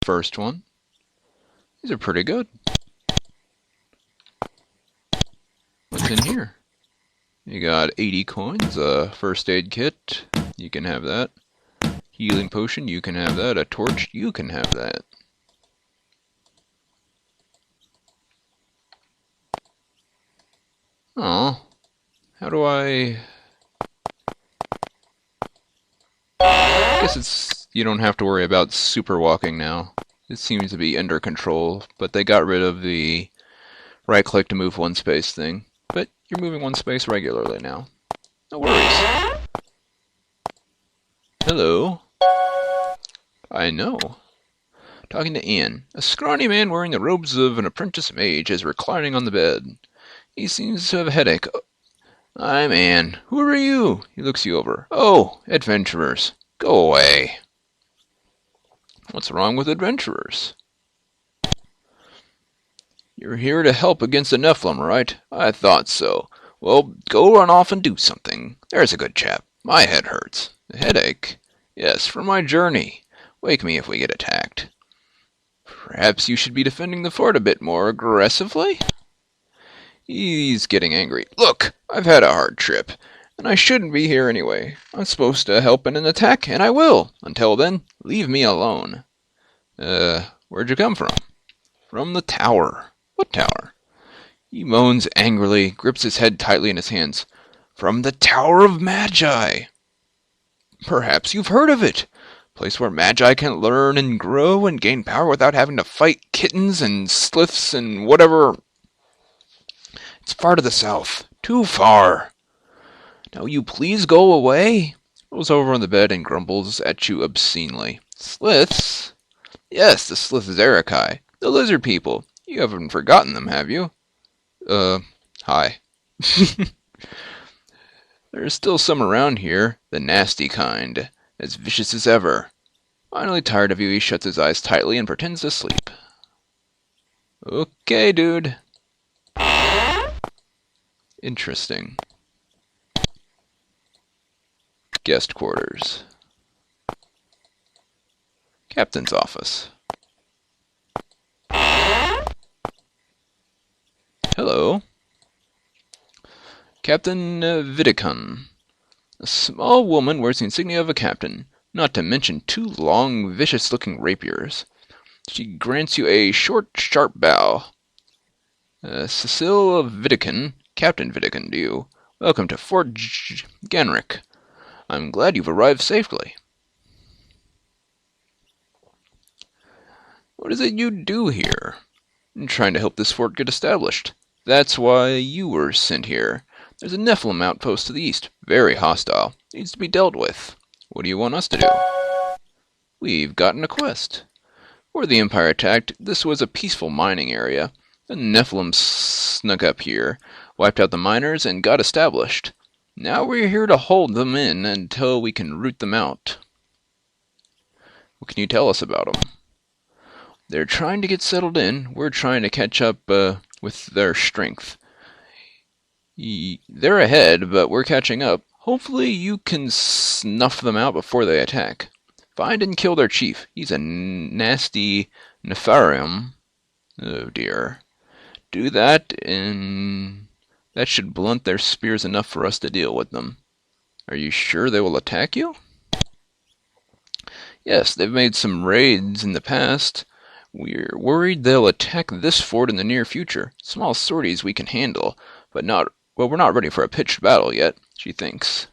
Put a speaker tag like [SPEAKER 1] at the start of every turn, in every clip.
[SPEAKER 1] First one. These are pretty good. What's in here? You got 80 coins, a first aid kit, you can have that. Healing potion, you can have that. A torch, you can have that. Oh, how do I... guess you don't have to worry about super walking now. It seems to be under control, but they got rid of the right click to move one space thing. But you're moving one space regularly now. No worries. Hello. I know. Talking to Ian. A scrawny man wearing the robes of an apprentice mage is reclining on the bed. He seems to have a headache. I'm Anne. Who are you? He looks you over. Oh, adventurers. Go away. What's wrong with adventurers? You're here to help against the Nephilim, right? I thought so. Well, go run off and do something. There's a good chap. My head hurts. A headache? Yes, from my journey. Wake me if we get attacked. Perhaps you should be defending the fort a bit more aggressively? He's getting angry. Look, I've had a hard trip, and I shouldn't be here anyway. I'm supposed to help in an attack, and I will. Until then, leave me alone. Where'd you come from? From the tower. What tower? He moans angrily, grips his head tightly in his hands. From the Tower of Magi. Perhaps you've heard of it. Place where Magi can learn and grow and gain power without having to fight kittens and sliths and whatever. It's far to the south. Too far. Now you please go away. Rolls over on the bed and grumbles at you obscenely. Sliths? Yes, the slith Zerakai. The lizard people. You haven't forgotten them, have you? Hi. There's still some around here, the nasty kind, as vicious as ever. Finally tired of you, he shuts his eyes tightly and pretends to sleep. Okay, dude. Interesting. Guest quarters. Captain's office. Hello. Captain Vidon. A small woman wears the insignia of a captain, not to mention two long, vicious-looking rapiers. She grants you a short, sharp bow. Cecile Vidicon, Captain Vidicon to you. Welcome to Fort Ganrick. I'm glad you've arrived safely. What is it you do here? I'm trying to help this fort get established. That's why you were sent here. There's a Nephilim outpost to the east, very hostile. Needs to be dealt with. What do you want us to do? We've gotten a quest. Before the Empire attacked, this was a peaceful mining area. The Nephilim snuck up here, wiped out the miners, and got established. Now we're here to hold them in until we can root them out. What can you tell us about them? They're trying to get settled in. We're trying to catch up with their strength. They're ahead, but we're catching up. Hopefully you can snuff them out before they attack. Find and kill their chief. He's a nasty Nefarium. Oh dear. Do that, and that should blunt their spears enough for us to deal with them. Are you sure they will attack you? Yes, they've made some raids in the past. We're worried they'll attack this fort in the near future. Small sorties we can handle, but we're not ready for a pitched battle yet, she thinks.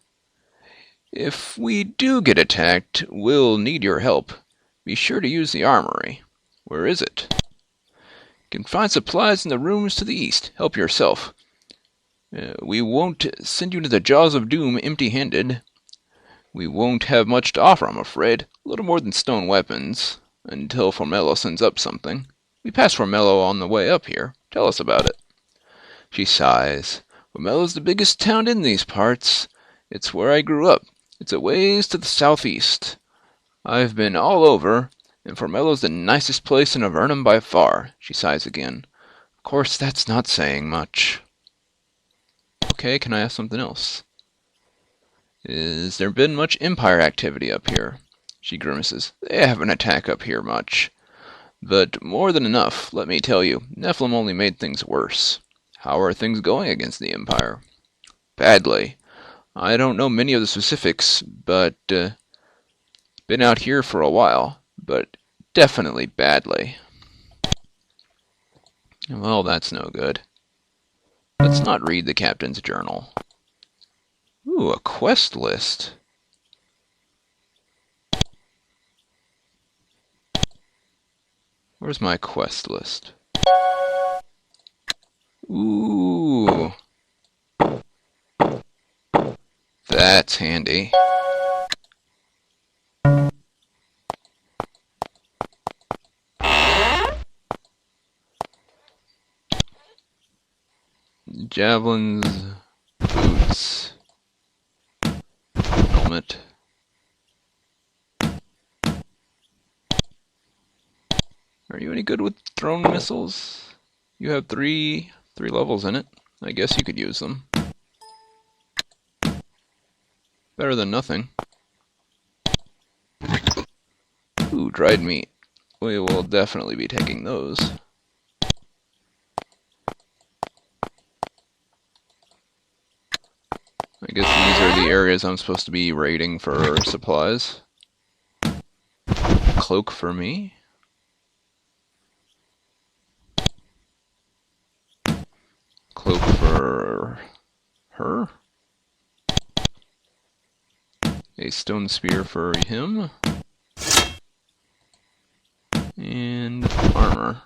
[SPEAKER 1] If we do get attacked, we'll need your help. Be sure to use the armory. Where is it? You can find supplies in the rooms to the east. Help yourself. We won't send you to the jaws of doom empty-handed. We won't have much to offer, I'm afraid. A little more than stone weapons. Until Formello sends up something. We passed Formello on the way up here. Tell us about it. She sighs. Formello's the biggest town in these parts. It's where I grew up. It's a ways to the southeast. I've been all over, and Formello's the nicest place in Avernum by far. She sighs again. Of course, that's not saying much. Okay, can I ask something else? Is there been much Empire activity up here? She grimaces. They haven't attacked up here much. But more than enough, let me tell you, Nephilim only made things worse. How are things going against the Empire? Badly. I don't know many of the specifics, but been out here for a while, but definitely badly. Well, that's no good. Let's not read the captain's journal. Ooh, a quest list. Where's my quest list? Ooh. That's handy. Javelins, boots, helmet. Are you any good with thrown missiles? You have three levels in it. I guess you could use them. Better than nothing. Ooh, dried meat. We will definitely be taking those. I guess these are the areas I'm supposed to be raiding for supplies. Cloak for me. Cloak for her. A stone spear for him. And armor.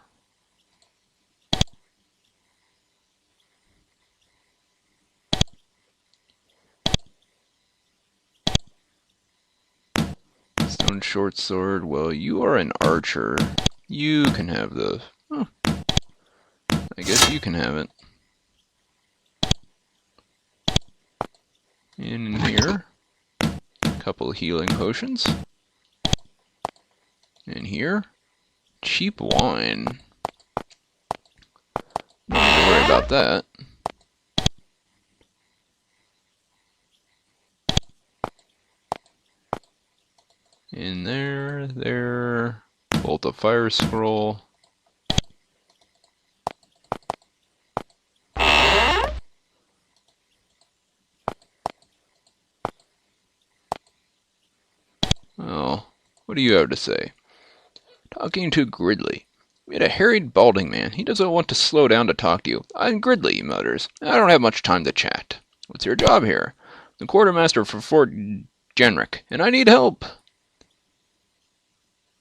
[SPEAKER 1] Stone short sword. Well, you are an archer. You can have the... Oh, I guess you can have it. And in here, a couple healing potions. In here, cheap wine. Don't need to worry about that. In there, bolt of fire scroll. Well, what do you have to say? Talking to Gridley. We had a harried, balding man. He doesn't want to slow down to talk to you. I'm Gridley, he mutters. I don't have much time to chat. What's your job here? The quartermaster for Fort Genric, and I need help.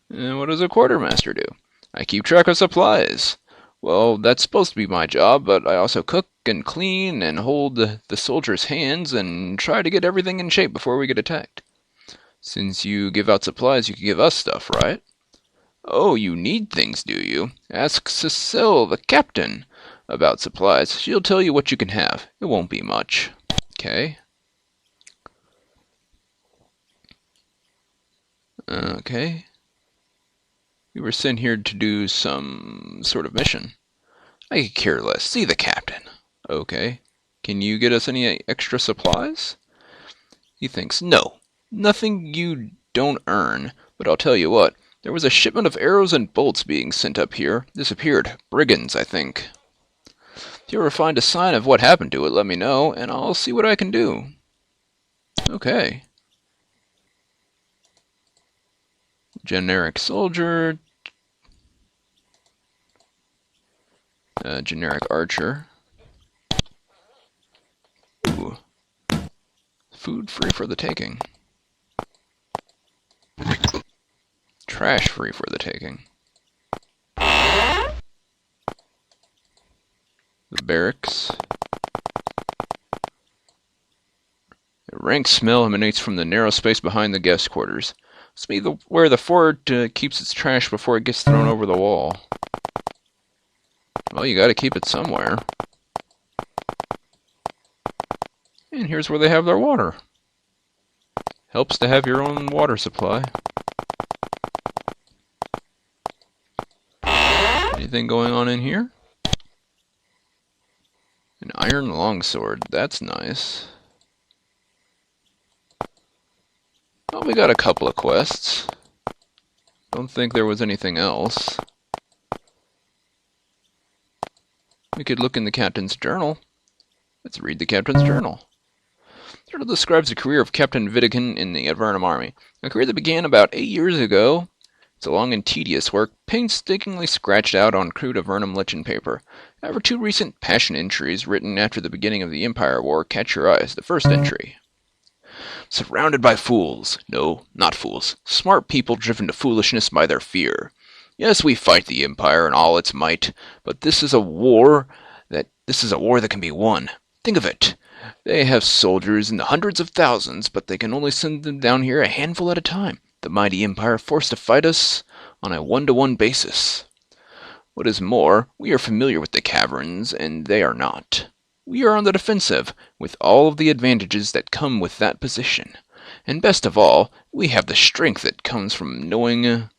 [SPEAKER 1] And what does a quartermaster do? I keep track of supplies. Well, that's supposed to be my job, but I also cook and clean and hold the soldiers' hands and try to get everything in shape before we get attacked. Since you give out supplies, you can give us stuff, right? Oh, you need things, do you? Ask Cecile, the captain, about supplies. She'll tell you what you can have. It won't be much. Okay. Okay. We were sent here to do some sort of mission. I could care less. See the captain. Okay. Can you get us any extra supplies? He thinks, no. Nothing you don't earn. But I'll tell you what. There was a shipment of arrows and bolts being sent up here. Disappeared. Brigands, I think. If you ever find a sign of what happened to it, let me know, and I'll see what I can do. Okay. Generic soldier. Generic archer. Ooh. Food free for the taking. Trash free for the taking. The barracks. A rank smell emanates from the narrow space behind the guest quarters. Must be where the fort keeps its trash before it gets thrown over the wall. Well, you gotta keep it somewhere. And here's where they have their water. Helps to have your own water supply. Anything going on in here? An iron longsword. That's nice. Well, we got a couple of quests. Don't think there was anything else. We could look in the captain's journal. Let's read the captain's journal. The journal describes the career of Captain Vidon in the Avernum army, a career that began about 8 years ago. It's a long and tedious work, painstakingly scratched out on crude Avernum lichen paper. However, 2 recent passion entries written after the beginning of the Empire War catch your eyes. The first entry. Surrounded by fools. No, not fools. Smart people driven to foolishness by their fear. Yes, we fight the Empire in all its might, but this is a war that can be won. Think of it. They have soldiers in the hundreds of thousands, but they can only send them down here a handful at a time. The mighty Empire forced to fight us on a one-to-one basis. What is more, we are familiar with the caverns, and they are not. We are on the defensive, with all of the advantages that come with that position. And best of all, we have the strength that comes from knowing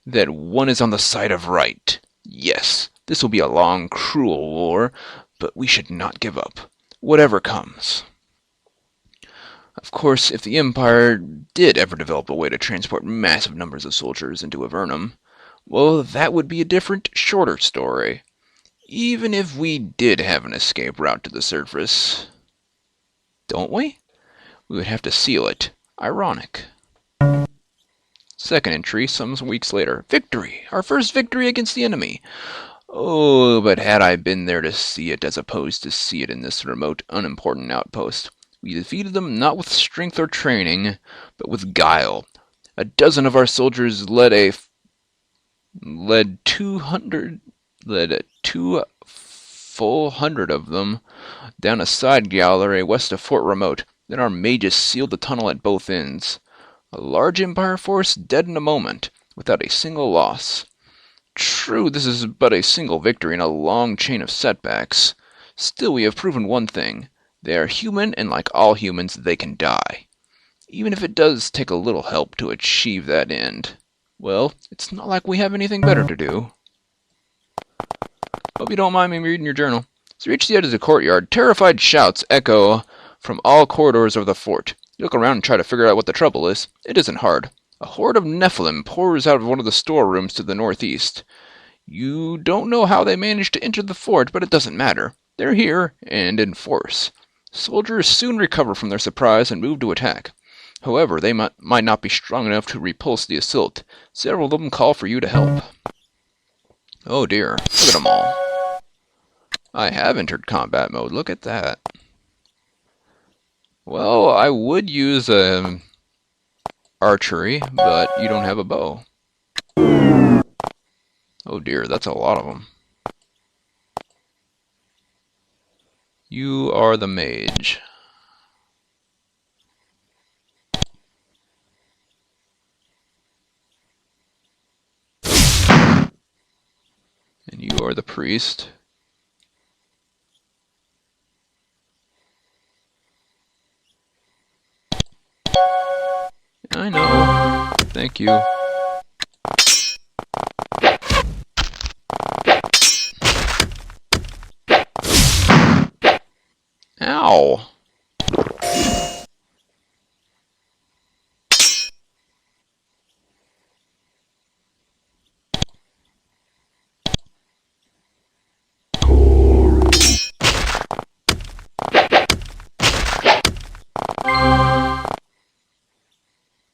[SPEAKER 1] that one is on the side of right. Yes, this will be a long, cruel war, but we should not give up, whatever comes. Of course, if the Empire did ever develop a way to transport massive numbers of soldiers into Avernum, well, that would be a different, shorter story. Even if we did have an escape route to the surface. Don't we? We would have to seal it. Ironic. Second entry, some weeks later. Victory! Our first victory against the enemy! Oh, but had I been there to see it as opposed to see it in this remote, unimportant outpost. We defeated them not with strength or training, but with guile. A dozen of our soldiers led 200 of them down a side gallery west of Fort Remote. Then our mages sealed the tunnel at both ends. A large Empire force dead in a moment, without a single loss. True, this is but a single victory in a long chain of setbacks. Still, we have proven one thing. They are human, and like all humans, they can die. Even if it does take a little help to achieve that end. Well, it's not like we have anything better to do. Hope you don't mind me reading your journal. As you reach the edge of the courtyard, terrified shouts echo from all corridors of the fort. You look around and try to figure out what the trouble is. It isn't hard. A horde of Nephilim pours out of one of the storerooms to the northeast. You don't know how they managed to enter the fort, but it doesn't matter. They're here, and in force. Soldiers soon recover from their surprise and move to attack. However, they might not be strong enough to repulse the assault. Several of them call for you to help. Oh dear, look at them all. I have entered combat mode, look at that. Well, I would use archery, but you don't have a bow. Oh dear, that's a lot of them. You are the mage. And you are the priest. I know. Thank you. Ow.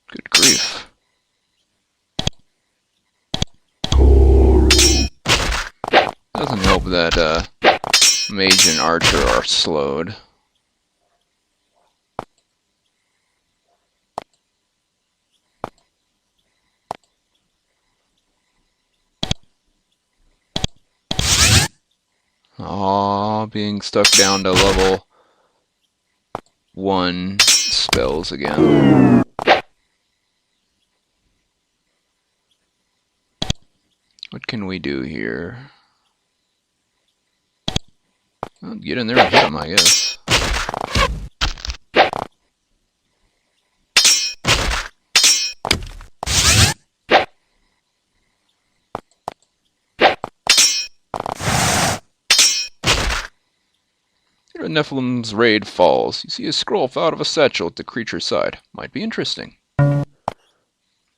[SPEAKER 1] Good grief. Doesn't help that mage and archer are slowed. Aww, being stuck down to level 1 spells again. What can we do here? Well, get in there and hit him, I guess. Here a Nephilim's raid falls. You see a scroll fall out of a satchel at the creature's side. Might be interesting.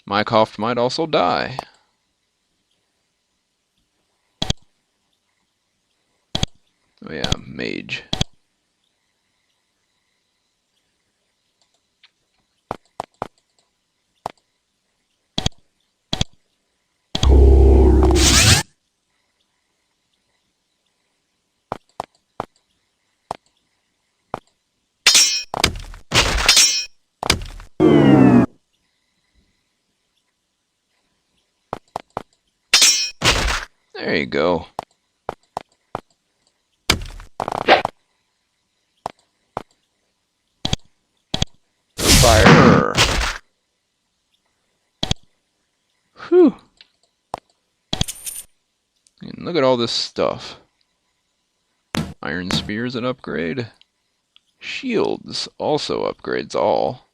[SPEAKER 1] Mycroft might also die. Oh yeah, mage. There you go. Fire! Whew! And look at all this stuff. Iron Spear's an upgrade. Shields also upgrades all.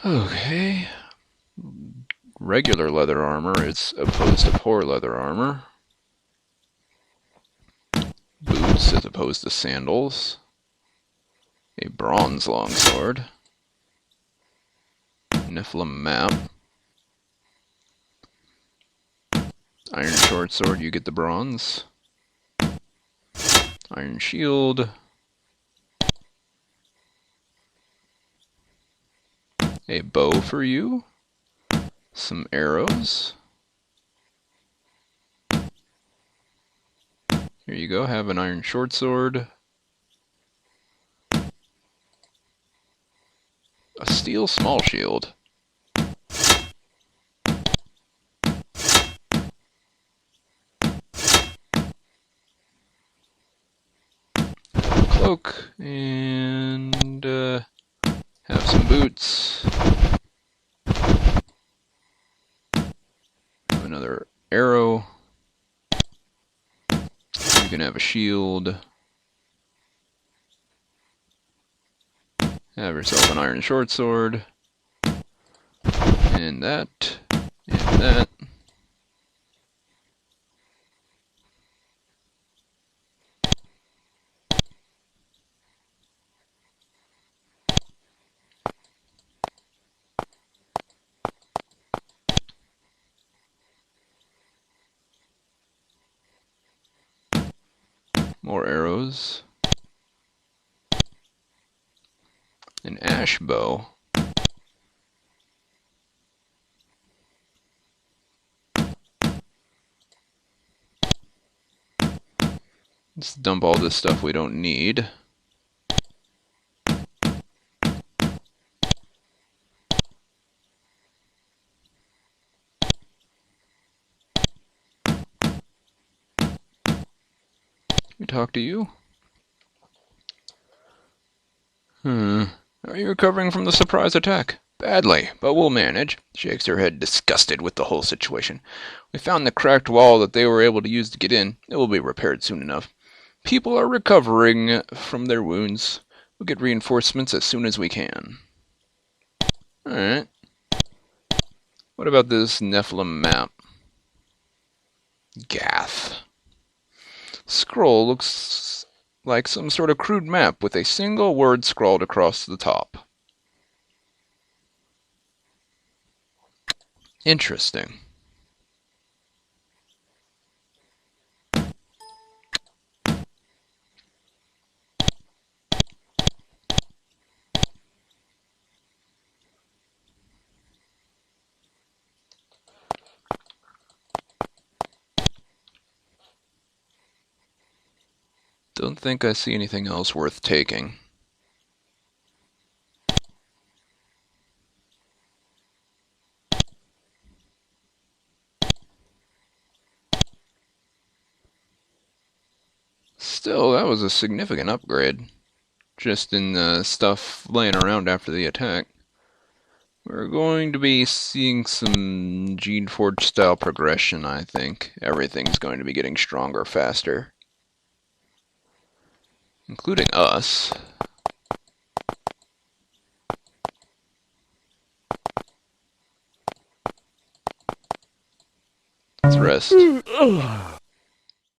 [SPEAKER 1] Okay. Regular leather armor is opposed to poor leather armor. Boots as opposed to sandals. A bronze longsword. Nephilim map. Iron short sword, you get the bronze. Iron shield. A bow for you. Some arrows. Here you go, have an iron short sword. A steel small shield. Cloak, and have some boots. Have another arrow. You can have a shield. Have yourself an iron short sword. And that. And that. More arrows. An ash bow. Let's dump all this stuff we don't need. Can we talk to you? Are you recovering from the surprise attack? Badly, but we'll manage. Shakes her head, disgusted with the whole situation. We found the cracked wall that they were able to use to get in. It will be repaired soon enough. People are recovering from their wounds. We'll get reinforcements as soon as we can. Alright. What about this Nephilim map? Gath. Scroll looks like some sort of crude map with a single word scrawled across the top. Interesting. Don't think I see anything else worth taking. Still, that was a significant upgrade. Just in the stuff laying around after the attack. We're going to be seeing some Geneforge style progression, I think. Everything's going to be getting stronger faster. Including us. Let's rest.